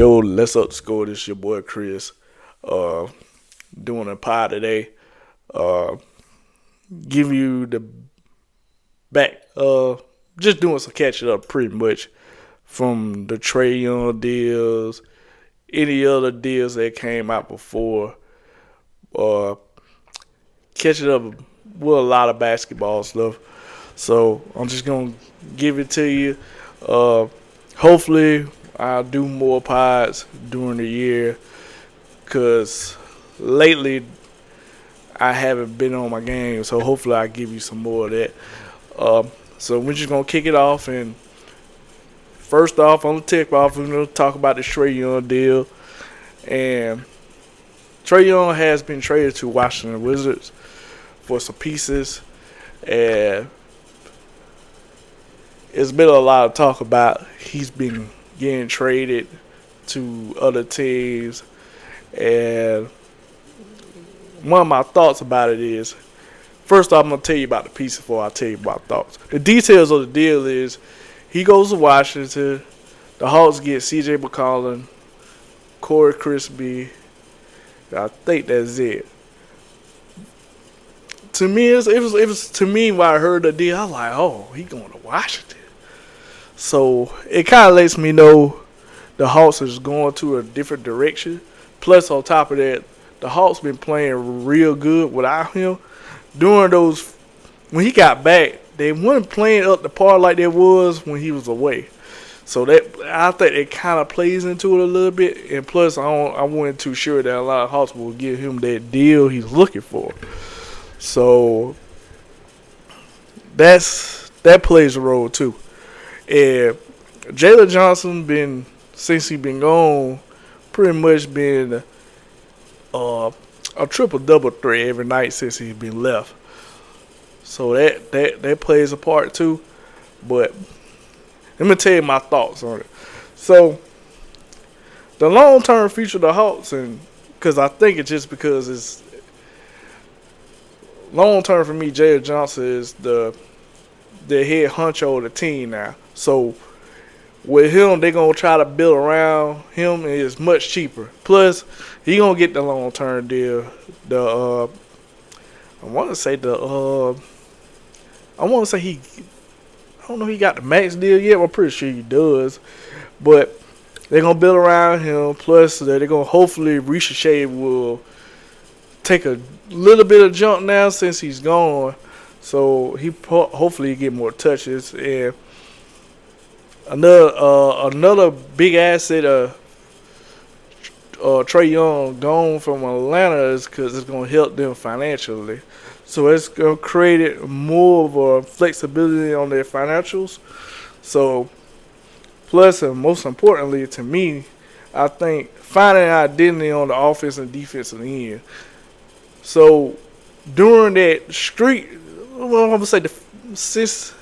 Yo, let's up the score. This your boy Chris. Uh, Doing a pod today. Uh, give you the back. Just doing some catching up, pretty much from the Trae Young deals, any other deals that came out before. Uh, Catching up with a lot of basketball stuff. So I'm just gonna give it to you. Uh, Hopefully I'll do more pods during the year because lately I haven't been on my game. So hopefully I'll give you some more of that. So we're just gonna kick it off, and first off on the tip off, we're gonna talk about the Trae Young deal. And Trae Young has been traded to Washington Wizards for some pieces, and it's been a lot of talk about he's been getting traded to other teams. And one of my thoughts about it is, first off, I'm going to tell you about the piece before I tell you my thoughts. The details of the deal is he goes to Washington. The Hawks get C.J. McCOLLUM, Corey Crispy. I think that's it. To me, it was to me when I heard the deal, I was like, oh, he going to Washington. So it kind of lets me know the Hawks is going to a different direction. Plus, on top of that, the Hawks been playing real good without him. During those, when he got back, they weren't playing up the par like they was when he was away. So that, I think it kind of plays into it a little bit. And plus, I wasn't too sure that a lot of Hawks will give him that deal he's looking for. So that plays a role too. And Jalen Johnson since he been gone, pretty much been a triple-double threat every night since he's been left. So that plays a part too. But let me tell you my thoughts on it. So the long-term future of the Hawks, and because I think it's just because it's long-term for me, Jalen Johnson is the head honcho of the team now. So with him, they're going to try to build around him, and it's much cheaper. Plus, he going to get the long-term deal. I want to say I don't know if he got the max deal yet. I'm pretty sure he does. But they're going to build around him. Plus, they're going to hopefully Ricochet will take a little bit of jump now since he's gone. So he hopefully get more touches. And another big asset of Trae Young gone from Atlanta is because it's going to help them financially. So it's going to create more of a flexibility on their financials. So plus, and most importantly to me, I think finding an identity on the offense and defensive end. So during that streak, well, I'm going to say since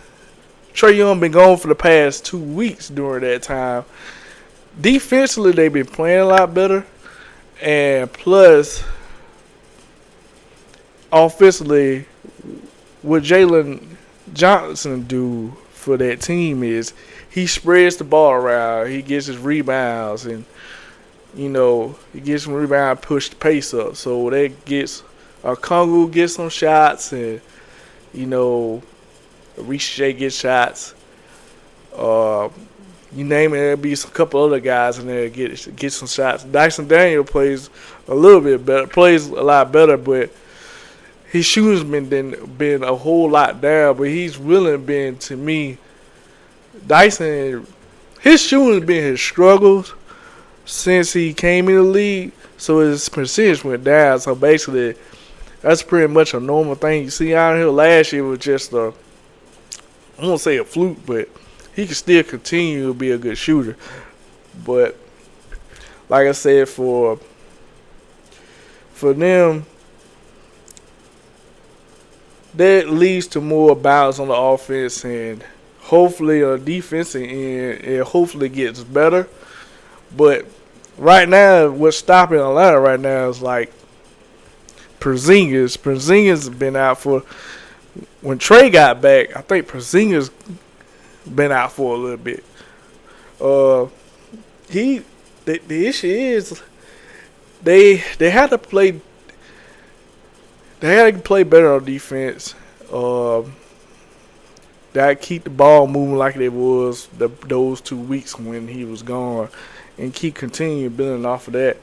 Trae Young been gone for the past 2 weeks during that time, defensively they've been playing a lot better. And plus, offensively, what Jalen Johnson do for that team is he spreads the ball around. He gets his rebounds, and he gets some rebound, push the pace up. So that gets Kongu gets some shots, and Ricochet gets shots. You name it, there'll be a couple other guys in there get some shots. Dyson Daniel plays a little bit better, plays a lot better, but his shooting's been a whole lot down. But he's really been, to me, Dyson, his shooting's been his struggles since he came in the league. So his percentage went down. So basically, that's pretty much a normal thing you see out here. Last year was just I won't say a fluke, but he can still continue to be a good shooter. But like I said, for them, that leads to more balance on the offense, and hopefully a defensive end, it hopefully gets better. But right now, what's stopping Atlanta right now is like Porzingis. Porzingis has been out for, when Trae got back, I think Porzingis been out for a little bit. the issue is they had to play. They had to play better on defense. That keep the ball moving like it was those 2 weeks when he was gone, and keep continuing building off of that.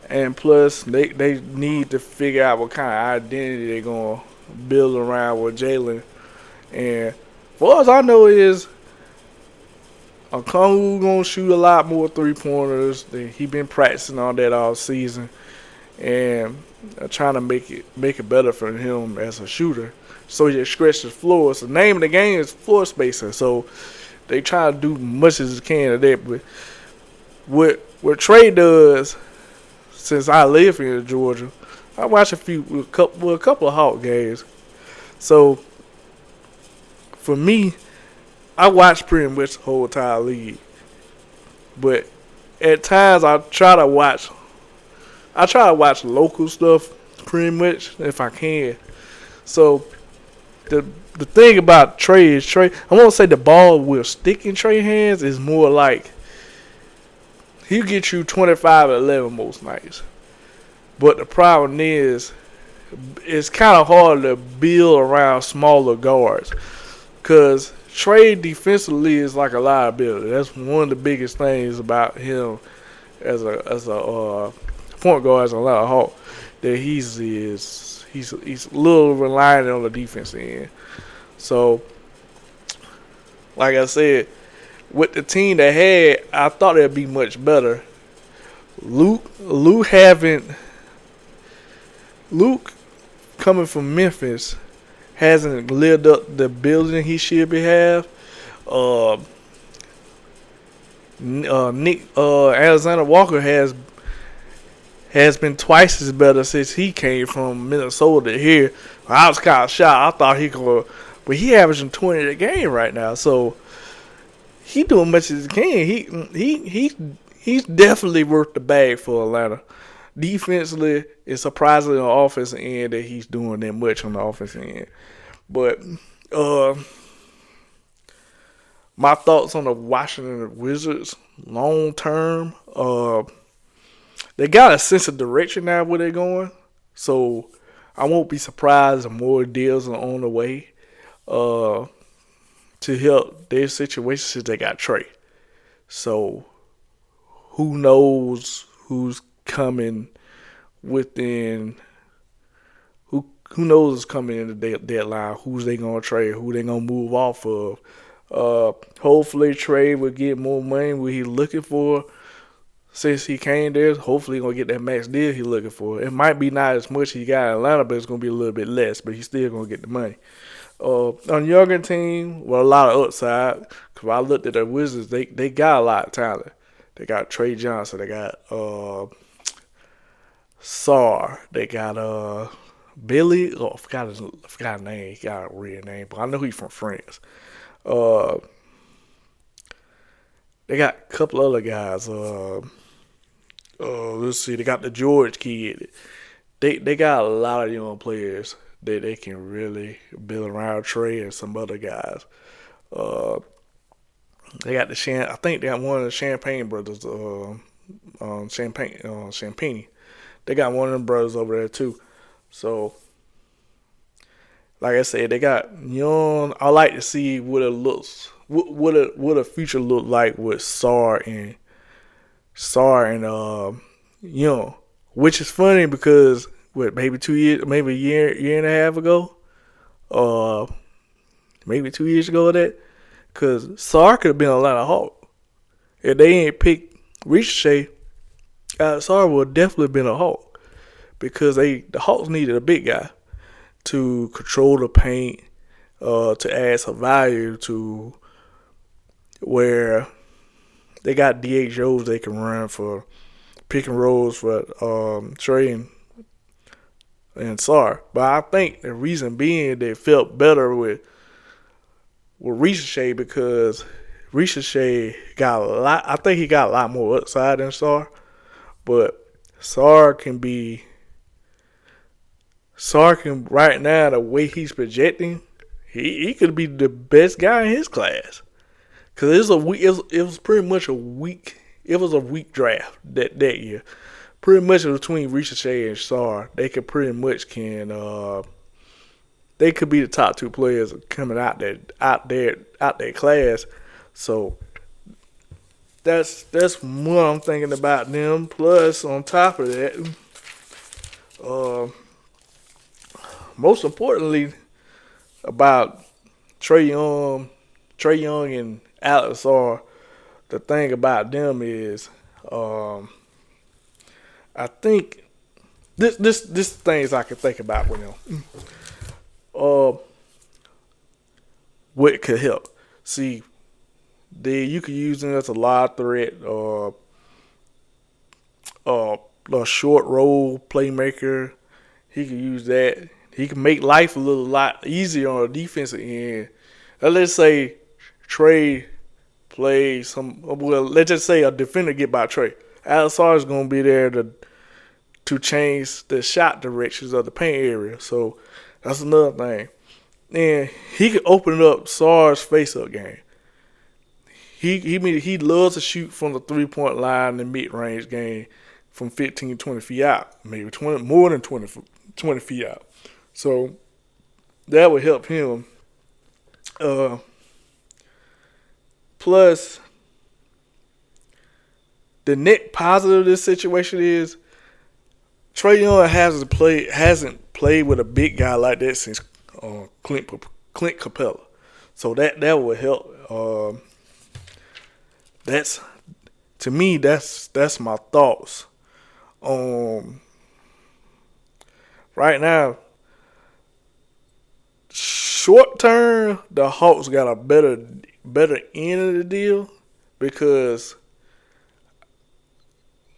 And plus, they need to figure out what kind of identity they're gonna build around with Jalen. And far as I know is, Okongwu gonna shoot a lot more 3-pointers. He been practicing on that all season, and trying to make it better for him as a shooter. So he just stretch the floor. So the name of the game is floor spacer. So they try to do much as they can of that. But what Trae does, since I live here in Georgia, I watch a couple of Hawk games. So for me, I watch pretty much the whole entire league. But at times I try to watch local stuff pretty much if I can. So the thing about Trae is I won't say the ball will stick in Trae hands. It's more like he'll get you 25 and 11 most nights. But the problem is it's kind of hard to build around smaller guards because Trae defensively is like a liability. That's one of the biggest things about him as a point guard, as a lot of Hawk, that he's a little reliant on the defense end. So, like I said, with the team they had, I thought it'd be much better. Luke coming from Memphis hasn't lived up the building he should be have. Alexander Walker has been twice as better since he came from Minnesota here. I was kind of shocked. I thought he could, but he averaging 20 a game right now. So he doing much as he can. He's definitely worth the bag for Atlanta. Defensively, it's surprisingly on the offensive end that he's doing that much on the offensive end. But my thoughts on the Washington Wizards long term. They got a sense of direction now where they're going. So I won't be surprised if more deals are on the way to help their situation since they got Trae. So who knows who's coming within who knows is coming in the deadline, who's they gonna trade, who they gonna move off of. Hopefully Trae will get more money what he's looking for. Since he came there, hopefully he's going to get that max deal he's looking for. It might be not as much he got in Atlanta, but it's going to be a little bit less, but he's still going to get the money. On the younger team, well, a lot of upside, because I looked at the Wizards, they got a lot of talent. They got Trae Johnson. They got Sarr. They got Billy. Oh, I forgot his name. He got a real name, but I know he's from France. They got a couple other guys. Let's see. They got the George kid. They got a lot of young players that they can really build around Trae and some other guys. They got I think they got one of the Champagne brothers. Champagne. They got one of them brothers over there too. So, like I said, they got young. I like to see what it looks. What a future look like with Sarr and Young, which is funny because maybe 2 years, maybe a year and a half ago, maybe 2 years ago of that, because Sarr could have been a lot of Hawk. If they ain't picked Ricochet, Sarr would definitely been a Hawk because the Hawks needed a big guy to control the paint, to add some value to where they got DHOs they can run for pick and rolls for Trae and Sarr. But I think the reason being they felt better with Ricochet because Ricochet got a lot. I think he got a lot more upside than Sarr. But Sarr can right now, the way he's projecting, he could be the best guy in his class. Because it was pretty much a weak it was a weak draft that year. Pretty much between Ricochet and Sarr, they could pretty much they could be the top two players coming out their class. So that's what I'm thinking about them. Plus, on top of that, most importantly about Trae Young and Alex Sarr, the thing about them is, I think this things I can think about with them. What could help? See, you could use them as a live threat, a short roll playmaker. He could use that. He can make life a lot easier on the defensive end. Let's say Trae plays some. Well, let's just say a defender get by Trae. Alex Sarr is going to be there to change the shot directions of the paint area. So that's another thing. And he could open up Sarr's face-up game. He loves to shoot from the 3-point line in the mid-range game from 15, 20 feet out, maybe 20 more than 20 feet out. So that would help him. Plus, the net positive of this situation is Trae Young hasn't played with a big guy like that since Clint Capella. So that would help. That's to me. That's my thoughts. Right now, short term, the Hawks got a better end of the deal because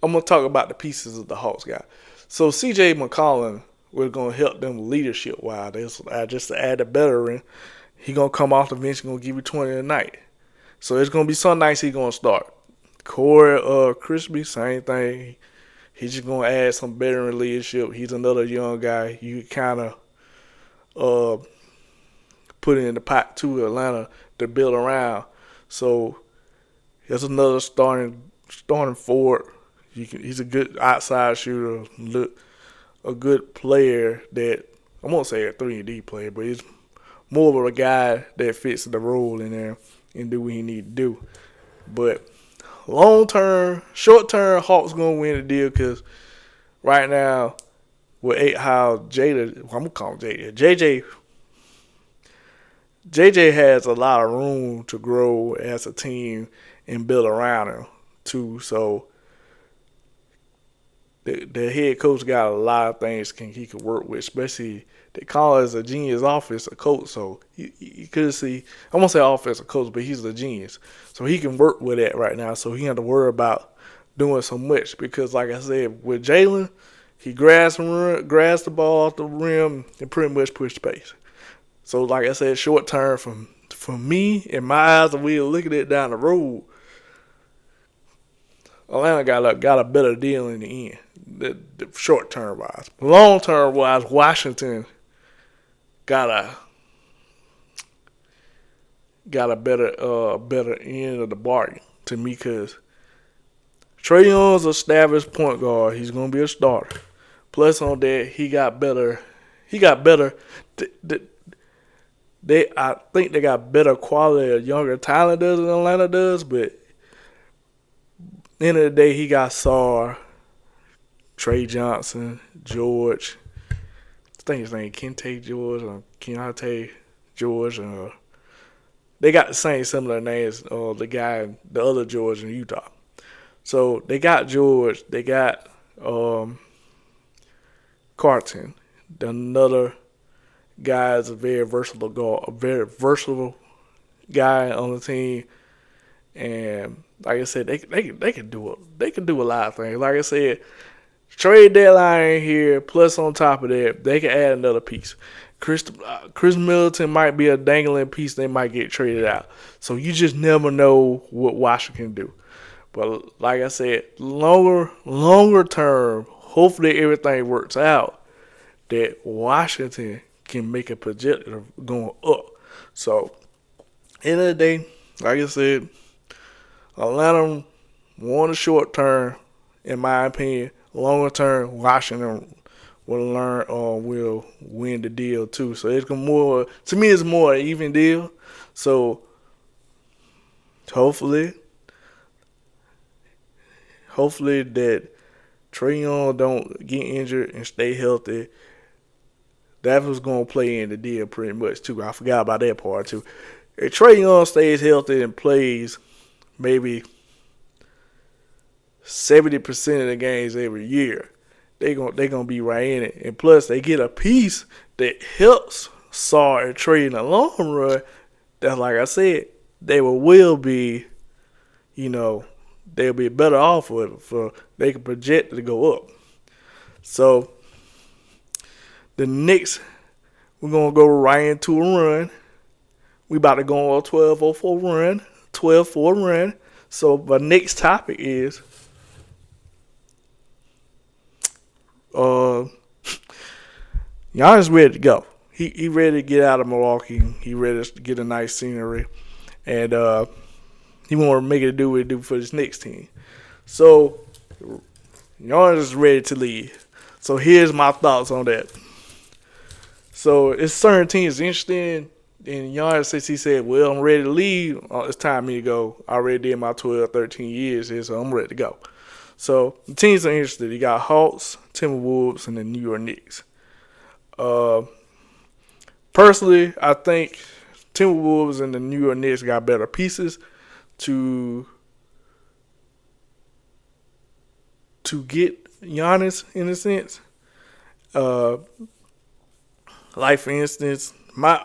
I'm gonna talk about the pieces of the Hawks got. So CJ McCOLLUM was gonna help them leadership wise. I just add a veteran. He gonna come off the bench and gonna give you 20 a night. So it's gonna be some nights he gonna start. Corey Crispy, same thing. He's just gonna add some veteran leadership. He's another young guy. You kind of put in the pot to Atlanta to build around. So here's another starting forward. He's a good outside shooter, a good player that I won't say a 3-and-D player, but he's more of a guy that fits the role in there and do what he need to do. But short term, Hawks gonna win the deal because right now with how I'm gonna call him JJ has a lot of room to grow as a team and build around him too. So the head coach got a lot of things he could work with, especially they call it as a genius offensive coach. So you could see, I won't say offensive coach, but he's a genius. So he can work with that right now. So he had to worry about doing so much because, like I said, with Jalen, he grabs the ball off the rim and pretty much push the pace. So like I said, short term from me in my eyes, the way of looking at it down the road, Atlanta got a better deal in the end, the short term wise. Long term wise, Washington got a better end of the bargain to me because Trae Young's established point guard. He's gonna be a starter. Plus on that, he got better. I think they got better quality of younger talent than Atlanta does, but at the end of the day, he got Sarr, Trey Johnson, George. I think his name Kente George or Keontae George. They got the same similar names. The other George in Utah. So they got George. They got Carton. Another guy is a very versatile guy on the team. And like I said, they can do a lot of things. Like I said, trade deadline here. Plus on top of that, they can add another piece. Chris Middleton might be a dangling piece. They might get traded out. So you just never know what Washington can do. But like I said, longer term, hopefully everything works out. That Washington can make a projection of going up. So end of the day, like I said, Atlanta more in the short term, in my opinion. Longer term, Washington will win the deal too. So it's more, to me, it's more an even deal. So hopefully that Trae Young don't get injured and stay healthy. That was going to play in the deal pretty much too. I forgot about that part too. If Trae Young stays healthy and plays maybe 70% of the games every year, they gonna be right in it. And plus, they get a piece that helps Saw and Trae in the long run. That, like I said, they will be, they'll be better off for they can project to go up. So the Knicks, we're gonna go right into a run. We about to go on a 12-4 run, 12-4 run. So the next topic is Giannis ready to go. He ready to get out of Milwaukee. He ready to get a nice scenery, and he want to make it do what he do for his next team. So Giannis is ready to leave. So here's my thoughts on that. So it's certain teams interested in Giannis since he said, well, I'm ready to leave. It's time for me to go. I already did my 12, 13 years here, so I'm ready to go. So the teams are interested. You got Hawks, Timberwolves, and the New York Knicks. Personally, I think Timberwolves and the New York Knicks got better pieces to get Giannis in a sense. Like for instance, my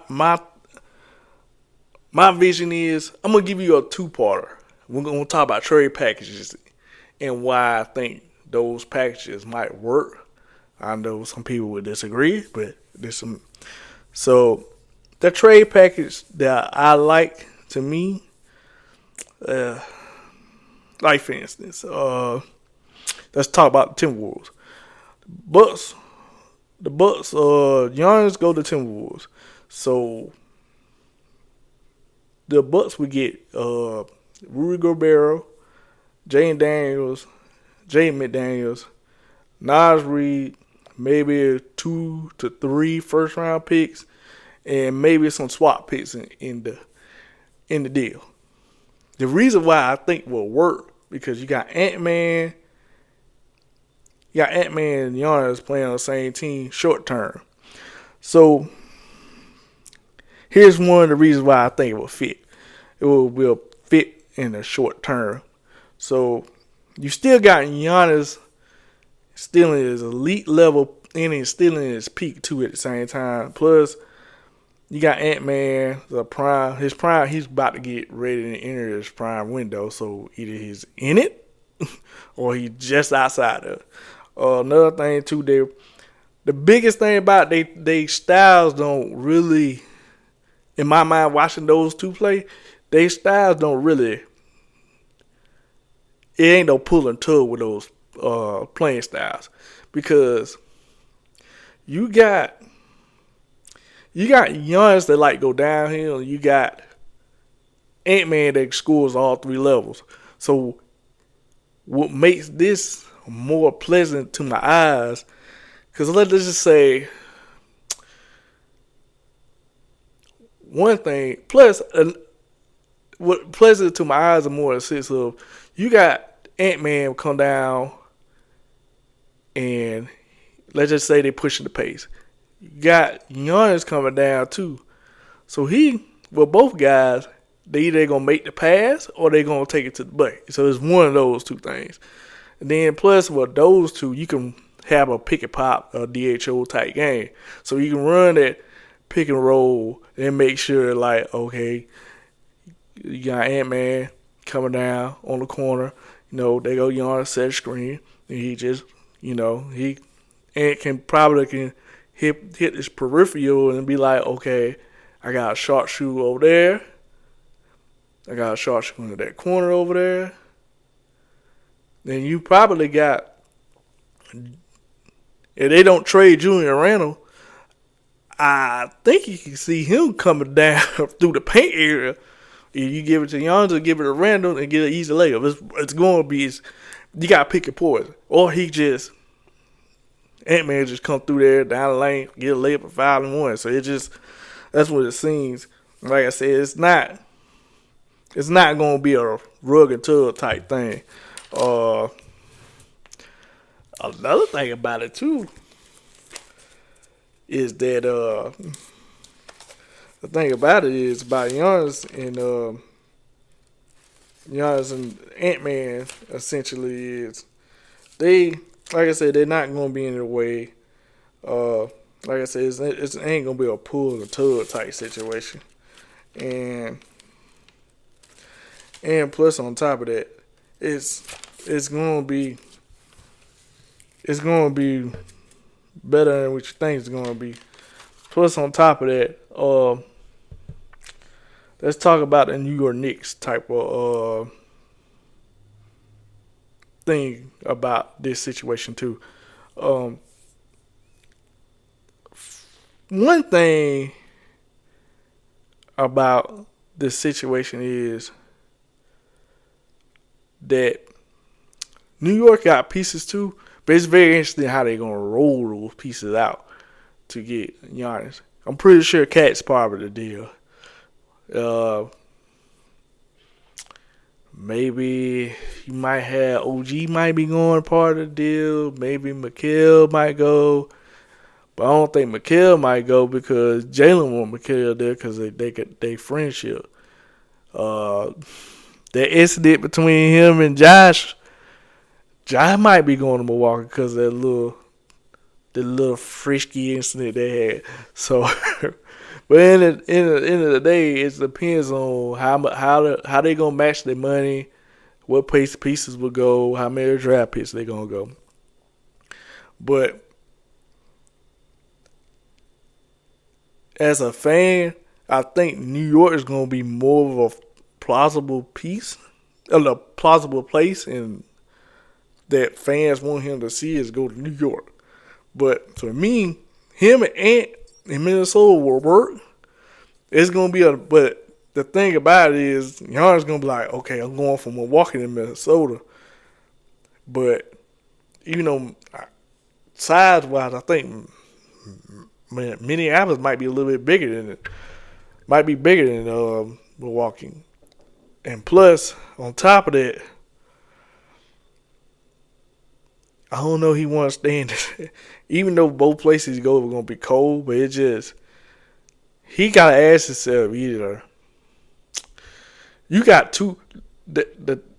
vision is I'm gonna give you a two-parter. We're gonna talk about trade packages and why I think those packages might work. I know some people would disagree, but there's some. So the trade package that I like, to me, like for instance, let's talk about the Timberwolves. The Bucks, Giannis go to Timberwolves. So the Bucks would get Rudy Gobert, Jaden McDaniels, Naz Reid, maybe 2 to 3 first round picks, and maybe some swap picks in the deal. The reason why I think will work because you got Ant-Man and Giannis playing on the same team short term. So here's one of the reasons why I think it will fit. It will fit in the short term. So you still got Giannis still in his elite level and he's still in his peak too at the same time. Plus, you got Ant-Man, his prime, he's about to get ready to enter his prime window. So either he's in it or he's just outside of it. Another thing too, the biggest thing about they styles don't really, in my mind, watching those two play, they styles don't really. It ain't no pull and tug with those playing styles because you got Giannis that like go downhill, and you got Ant-Man that scores all 3 levels. So what makes this more pleasant to my eyes, because let's just say one thing, plus what pleasant to my eyes are more a sense of you got Ant-Man come down and let's just say they pushing the pace. You got Giannis coming down too. So both guys, they either going to make the pass or they going to take it to the bucket. So it's one of those two things. And then plus with those two, you can have a pick and pop, a DHO type game. So you can run that pick and roll and make sure like, okay, you got Ant-Man coming down on the corner. They go Giannis set a screen. And he just, Ant can hit his peripheral and be like, okay, I got a short shoe over there. I got a short shoe in that corner over there. Then you probably got, if they don't trade Julian Randle, I think you can see him coming down through the paint area If you give it to Giannis or give it to Randall and get an easy layup, it's going to be, you got to pick your poison. Or he just, Ant-Man just come through there, down the lane, get a layup at 5-1. So it just, that's what it seems. Like I said, it's not going to be a rug and tug type thing. Another thing about it, too, is that the thing about it is about Giannis and Ant-Man essentially is they, like I said, they're not going to be in the way. Like I said, it ain't going to be a pull or tug type situation. And plus on top of that, it's going to be better than what you think it's going to be. Plus on top of that, let's talk about the New York Knicks type of thing about this situation too. One thing about this situation is that New York got pieces too, but it's very interesting how they're going to roll those pieces out to get Giannis. I'm pretty sure Cat's part of the deal. Maybe you might have OG might be going part of the deal. Maybe McHale might go. But I don't think McHale might go because Jalen want McHale there because they friendship. That incident between him and Josh might be going to Milwaukee because the little frisky incident they had. So, but in the end of the day, it depends on how they gonna match their money, what pieces will go, how many draft picks they gonna go. But as a fan, I think New York is gonna be more of a plausible place, and that fans want him to see is go to New York. But for me, him and Ant in Minnesota will work. It's gonna be but the thing about it is, Giannis gonna be like, okay, I'm going from Milwaukee to Minnesota. But size wise, I think Minneapolis might be a little bit bigger than it. Might be bigger than Milwaukee. And plus, on top of that, I don't know he wants to stay in this. Even though both places he goes are going to be cold, but it just, he got to ask himself either. You got two, the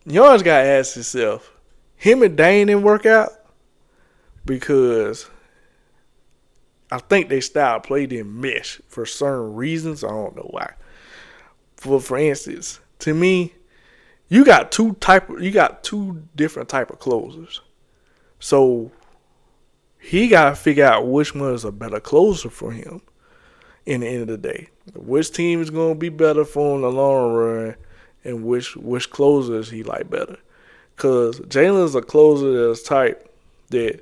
Giannis got to ask himself, him and Dane didn't work out because I think they style of play didn't mesh for certain reasons. I don't know why. For instance, to me, you got two different type of closers. So he got to figure out which one is a better closer for him in the end of the day. Which team is going to be better for him in the long run and which closers he like better. Because Jalen's a closer that's type that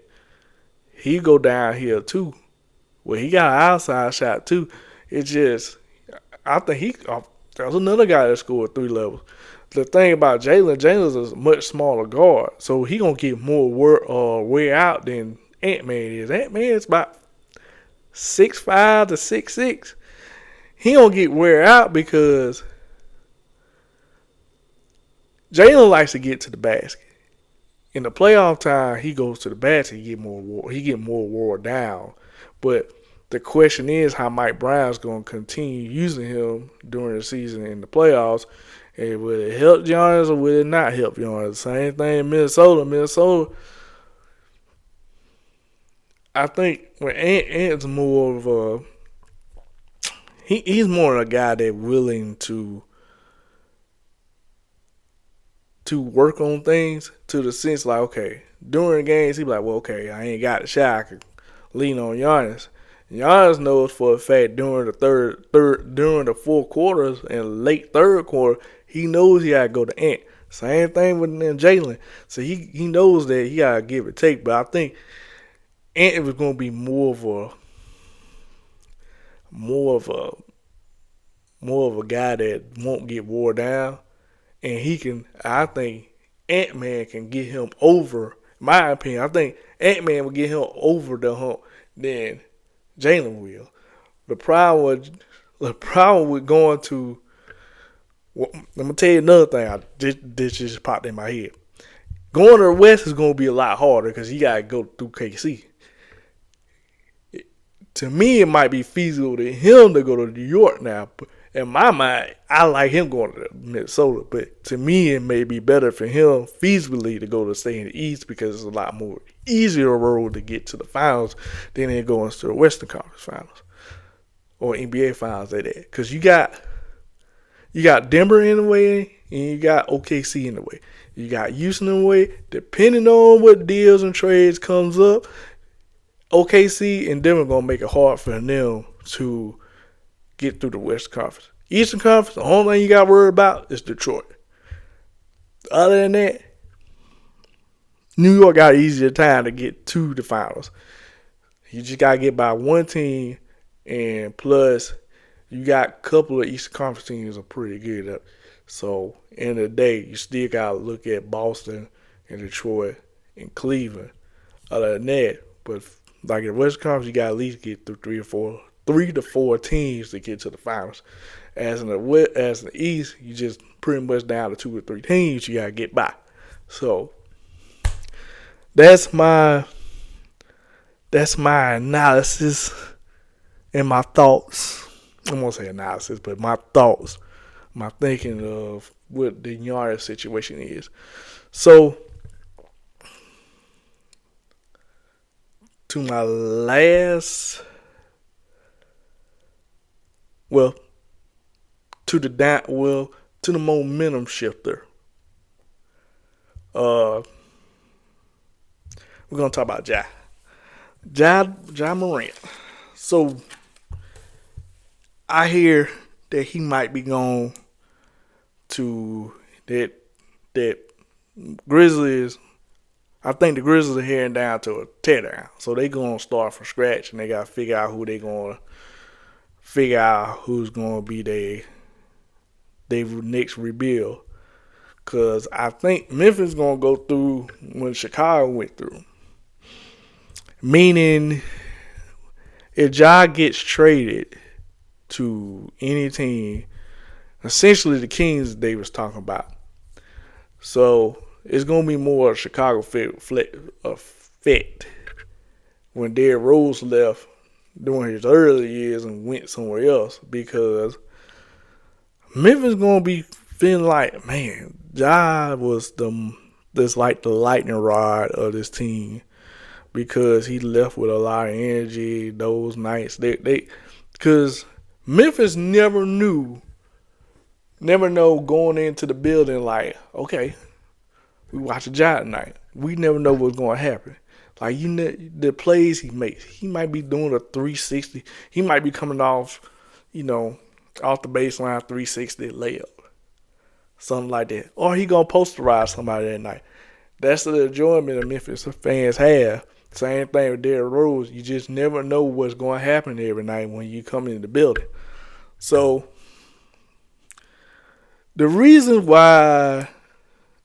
he go down here too. Well, he got an outside shot too. It's just, I think there's another guy that scored 3 levels. The thing about Jalen's a much smaller guard, so he gonna get more wear out than Ant-Man is. Ant-Man is about 6'5" to 6'6". He gonna get wear out because Jalen likes to get to the basket. In the playoff time, he goes to the basket. He get more wore down. But the question is how Mike Brown's gonna continue using him during the season in the playoffs. And will it help Giannis or will it not help Giannis? Same thing in Minnesota. Minnesota, I think when Ant's more of a he's more of a guy that's willing to work on things to the sense like, okay, during the games he be like, well, okay, I ain't got a shot, I can lean on Giannis. Giannis knows for a fact during the fourth quarters and late third quarter, he knows he gotta go to Ant. Same thing with Jalen. So he knows that he gotta give it take. But I think Ant was gonna be more of a more of a guy that won't get wore down, and I think Ant-Man can get him over. In my opinion, I think Ant-Man will get him over the hump than Jalen will. The problem with going to, well, I'm gonna tell you another thing. This just popped in my head. Going to the West is gonna be a lot harder because you gotta go through KC. To me, it might be feasible to him to go to New York now. But in my mind, I like him going to Minnesota. But to me, it may be better for him feasibly to go to stay in the East because it's a lot more easier road to get to the finals than it going to the Western Conference Finals or NBA Finals at that. Because you got Denver in the way and you got OKC in the way. You got Houston in the way. Depending on what deals and trades comes up, OKC and Denver going to make it hard for them to get through the Western Conference. Eastern Conference, the only thing you got to worry about is Detroit. Other than that, New York got an easier time to get to the finals. You just got to get by one team, and plus, you got a couple of Eastern Conference teams that are pretty good. So, end of the day, you still got to look at Boston and Detroit and Cleveland. Other than that, but like in the Western Conference, you got to at least get through three to four teams to get to the finals. As in the East, you just pretty much down to 2 or 3 teams you got to get by. So that's my analysis and my thoughts. I won't say analysis, but my thoughts, my thinking of what the Giannis situation is. So to my last, to the momentum shifter. We're gonna talk about Ja Morant. So I hear that he might be going to that Grizzlies. I think the Grizzlies are heading down to a teardown. So they're going to start from scratch, and they got to figure out who's going to be their next rebuild. Because I think Memphis is going to go through when Chicago went through. Meaning, if Ja gets traded to any team, essentially the Kings they was talking about. So it's going to be more a Chicago effect when Derrick Rose left during his early years and went somewhere else, because Memphis going to be feeling like, man, Ja was like the lightning rod of this team, because he left with a lot of energy those nights. Because Memphis never know going into the building like, okay, we watch a Ja tonight. We never know what's going to happen. Like, the plays he makes, he might be doing a 360. He might be coming off, off the baseline 360 layup, something like that. Or he gonna posterize somebody that night. That's the enjoyment that Memphis fans have. Same thing with Derrick Rose. You just never know what's going to happen every night when you come into the building. So the reason why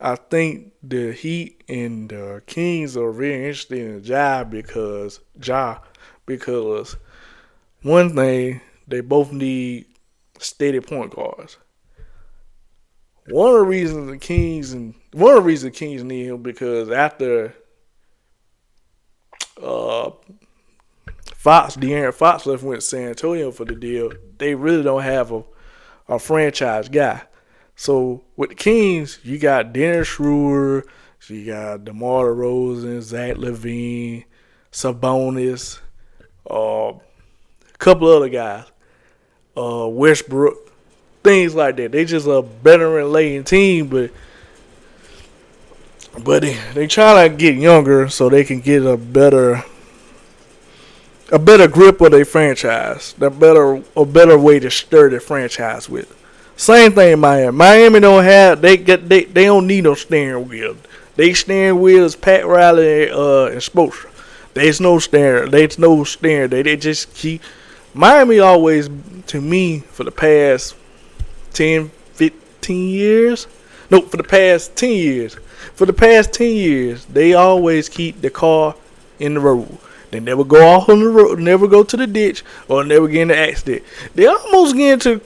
I think the Heat and the Kings are very interested in Ja because one thing, they both need steady point guards. One of the reasons the Kings need him, because after De'Aaron Fox left, went to San Antonio for the deal, they really don't have a franchise guy. So with the Kings, you got Dennis Schroeder, you got DeMar DeRozan, Zach LaVine, Sabonis, a couple other guys, Westbrook, things like that. They just a veteran-laden team, but they try to get younger so they can get a better grip of their franchise, a better way to stir their franchise with. Same thing in Miami. Miami don't have they don't need no steering wheel. They steering wheel is Pat Riley and Spoelstra. There's no steering. They just keep. Miami always, to me, for the past 10, 15 years. No, for the past 10 years. For the past 10 years, they always keep the car in the road. They never go off on the road, never go to the ditch, or never get in an accident. They almost get into,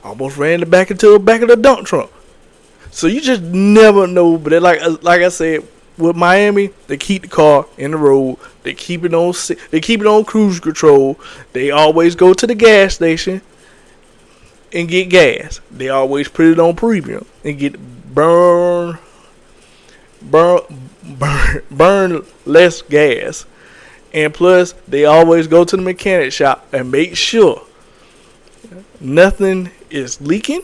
almost ran the back into the back of the dump truck. So you just never know. But like I said, with Miami, they keep the car in the road. They keep it on cruise control. They always go to the gas station and get gas. They always put it on premium and get burn less gas. And plus, they always go to the mechanic shop and make sure nothing is leaking.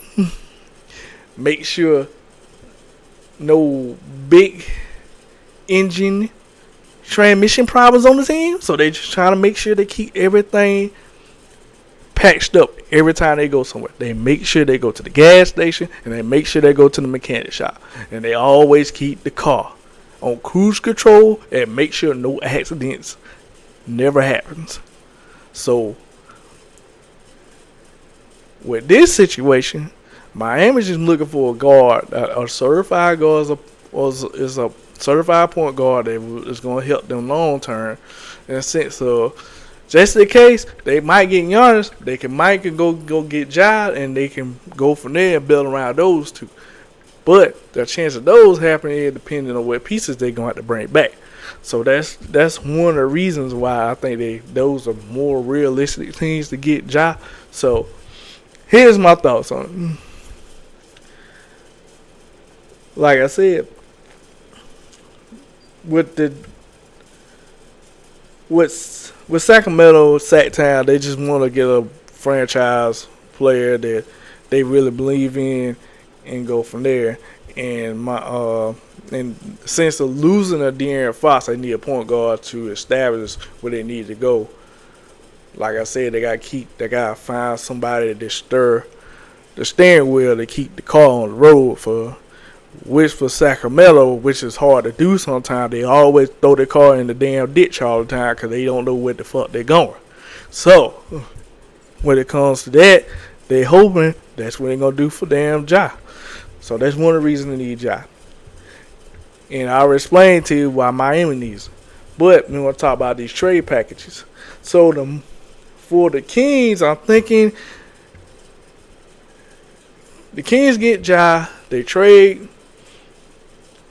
Make sure no big engine transmission problems on the team. So they just trying to make sure they keep everything patched up every time they go somewhere. They make sure they go to the gas station and they make sure they go to the mechanic shop. And they always keep the car on cruise control and make sure no accidents never happens. So with this situation, Miami's just looking for a guard, a certified guard is a certified point guard that is going to help them long term. In a sense of, just in case they might get Giannis, they might go get Ja, and they can go from there and build around those two. But the chance of those happening is depending on what pieces they're going to have to bring back. So that's one of the reasons why I think those are more realistic things to get Ja. So here's my thoughts on it. Like I said, with Sacramento, Sacktown, they just want to get a franchise player that they really believe in and go from there. And and since of losing a Darryn Fox, they need a point guard to establish where they need to go. Like I said, they gotta find somebody to stir the steering wheel to keep the car on the road for Sacramento, which is hard to do sometimes. They always throw their car in the damn ditch all the time because they don't know where the fuck they're going. So when it comes to that, they hoping that's what they're gonna do for damn Ja. So that's one of the reasons they need Ja. And I'll explain to you why Miami needs it. But we're going to talk about these trade packages. So for the Kings, I'm thinking the Kings get Ja. They trade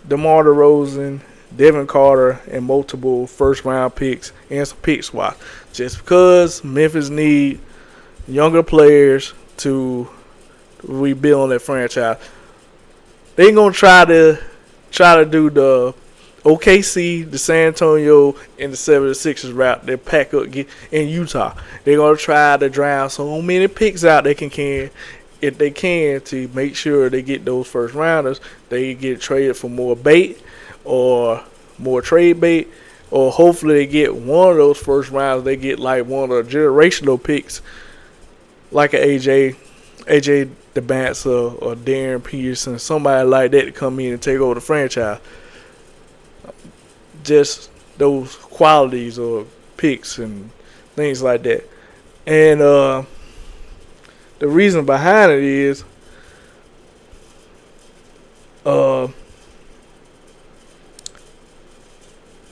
DeMar DeRozan, Devin Carter, and multiple first-round picks and some pick swaps. Just because Memphis need younger players to rebuild their franchise. They ain't going to try to do the OKC, the San Antonio, and the 76ers route. They pack up in Utah. They're going to try to drown so many picks out they can if they can, to make sure they get those first rounders. They get traded for more bait or more trade bait, or hopefully they get one of those first rounds. They get like one of the generational picks, like an AJ DeBanza or Darryn Peterson, somebody like that to come in and take over the franchise. Just those qualities or picks and things like that. And the reason behind it is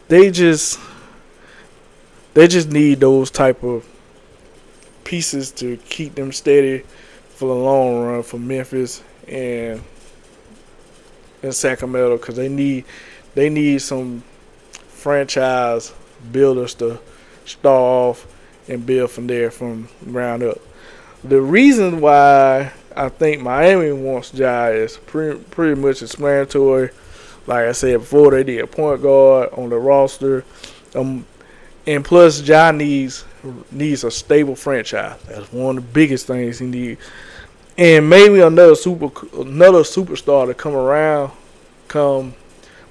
they just need those type of pieces to keep them steady for the long run for Memphis and Sacramento, because they need some franchise builders to start off and build from there from ground up. The reason why I think Miami wants Ja is pretty much explanatory. Like I said before, they need a point guard on the roster, and plus Ja needs a stable franchise. That's one of the biggest things he needs. And maybe another superstar to come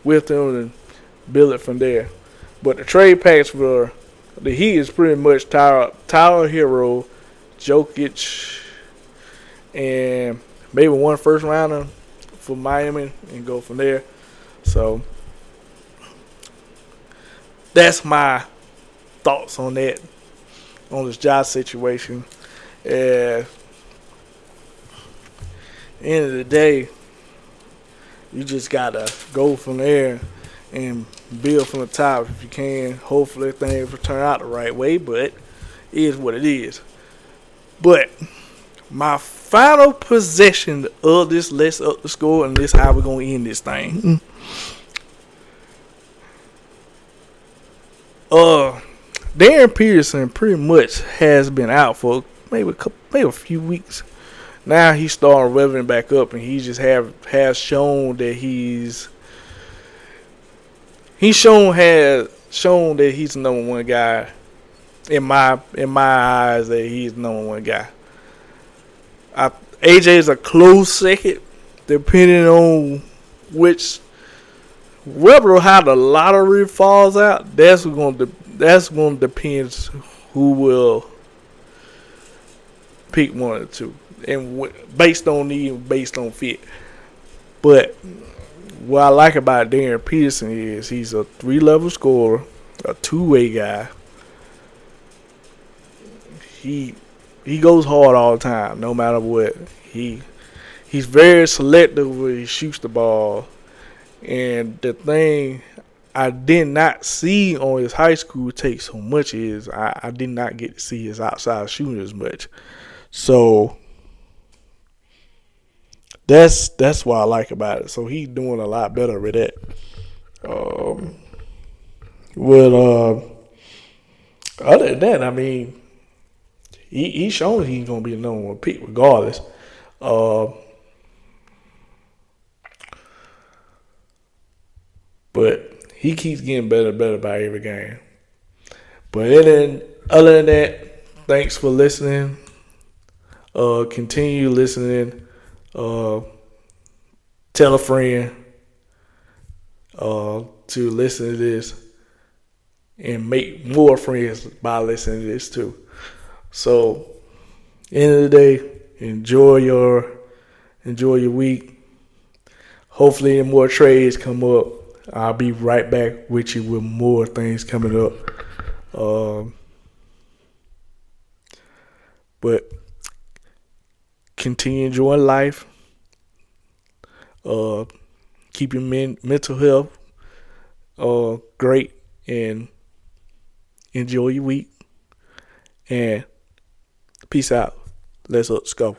with him and build it from there. But the trade package for the Heat is pretty much Tyler Hero, Jokic, and maybe one first rounder for Miami and go from there. So that's my thoughts on that, on this Ja situation. End of the day, you just gotta go from there and build from the top if you can. Hopefully things will turn out the right way, but it is what it is. But my final possession of this Let's Up the Score, and this how we're gonna end this thing. Darryn Peterson pretty much has been out for maybe a few weeks. Now he's starting revving back up, and he just has shown that has shown that he's the number one guy in my eyes. That he's the number one guy. AJ is a close second, depending on whether or how the lottery falls out. That's going to depend who will pick one or two, and based on need, based on fit. But what I like about Darryn Peterson is he's a 3-level scorer, a two-way guy. He goes hard all the time, no matter what. He's very selective when he shoots the ball. And the thing I did not see on his high school take so much is I did not get to see his outside shooting as much. So that's what I like about it. So he's doing a lot better with that. Other than that, I mean, he's shown he's gonna be the number one pick regardless. But he keeps getting better and better by every game. But other than that, thanks for listening. Continue listening. Tell a friend to listen to this, and make more friends by listening to this too. So, end of the day, enjoy your week. Hopefully, more trades come up. I'll be right back with you with more things coming up. But continue enjoying life. Keep your mental health great, and enjoy your week. And peace out. Let's go.